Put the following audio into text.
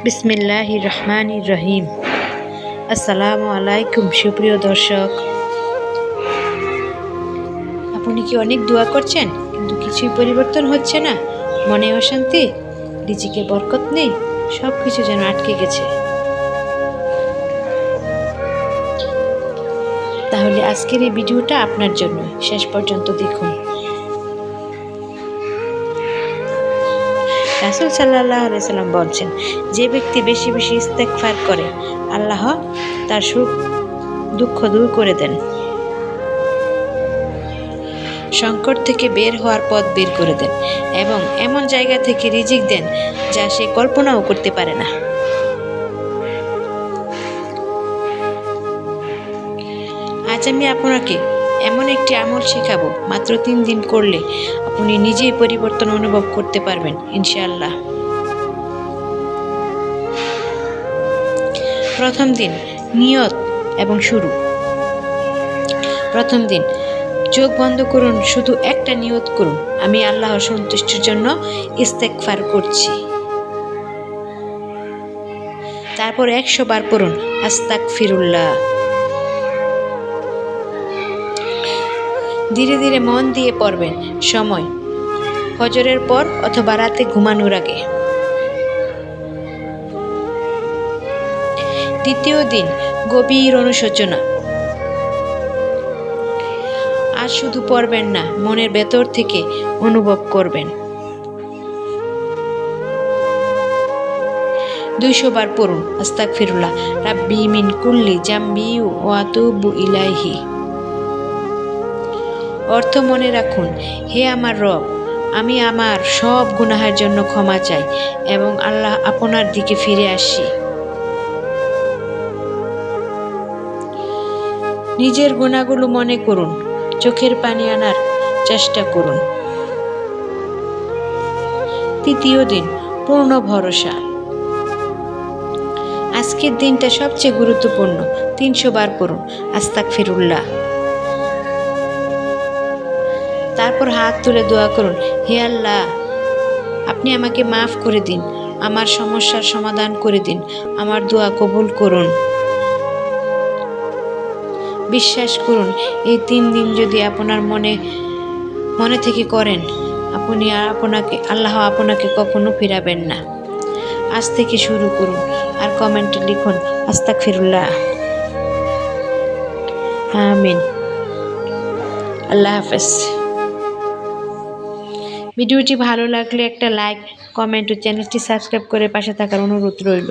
বিসমিল্লাহির রহমানির রহিম। আসসালামু আলাইকুম সুপ্রিয় দর্শক। আপনি কি অনেক দোয়া করছেন কিন্তু কিছুই পরিবর্তন হচ্ছে না? মনে অশান্তি, রিজিকে বরকত নেই, সব কিছু যেন আটকে গেছে। তাহলে আজকের এই ভিডিওটা আপনার জন্য, শেষ পর্যন্ত দেখুন। রাসূল সাল্লাল্লাহু আলাইহি সাল্লাম বলছেন, যে ব্যক্তি বেশি বেশি ইস্তেগফার করে আল্লাহ তার সুখ দুঃখ দূর করে দেন, সংকট থেকে বের হওয়ার পথ বের করে দেন এবং এমন জায়গা থেকে রিজিক দেন যা সে কল্পনাও করতে পারে না। আজ আমি আপনাকে এমন একটি আমল শেখাবো, মাত্র 3 দিন করলে আপনি নিজেই পরিবর্তন অনুভব করতে পারবেন ইনশাআল্লাহ। প্রথম দিন, নিয়ত এবং শুরু। প্রথম দিন চোখ বন্ধ করুন, শুধু একটা নিয়ত করুন, আমি আল্লাহর সন্তুষ্টির জন্য ইস্তেগফার করছি। তারপর 100 বার পড়ুন আস্তাগফিরুল্লাহ। ধীরে ধীরে মন দিয়ে পড়বেন। সময় ফজরের পর অথবা রাতে ঘুমানোর আগে। দ্বিতীয় দিন, গভীর অনুশোচনা। আর শুধু পড়বেন না, মনের ভেতর থেকে অনুভব করবেন। 200 বার পড়ুন আস্তাগফিরুল্লাহ রাব্বি মিন কুল্লি জামবি ওয়া আতুবু ইলাইহি। অর্থ মনে রাখুন, হে আমার রব, আমি আমার সব গুনাহের জন্য ক্ষমা চাই এবং আল্লাহ আপনার দিকে ফিরে আসি। নিজের গুনাহগুলো মনে করুন, চোখের পানি আনার চেষ্টা করুন। তৃতীয় দিন, পূর্ণ ভরসা। আজকের দিনটা সবচেয়ে গুরুত্বপূর্ণ। 300 বার পড়ুন আস্তাগফিরুল্লাহ। তারপর হাত তুলে দোয়া করুন, হে আল্লাহ, আপনি আমাকে মাফ করে দিন, আমার সমস্যার সমাধান করে দিন, আমার দোয়া কবুল করুন। বিশ্বাস করুন, এই 3 দিন যদি আপনার মনে থেকে করেন, আল্লাহ আপনাকে কখনো ফিরাবেন না। আজ থেকে শুরু করুন আর কমেন্টে লিখুন আস্তাগফিরুল্লাহ। আমিন। আল্লাহ হাফেজ। ভিডিওটি ভালো লাগলে একটা লাইক, কমেন্ট ও চ্যানেলটি সাবস্ক্রাইব করে পাশে থাকার অনুরোধ রইল।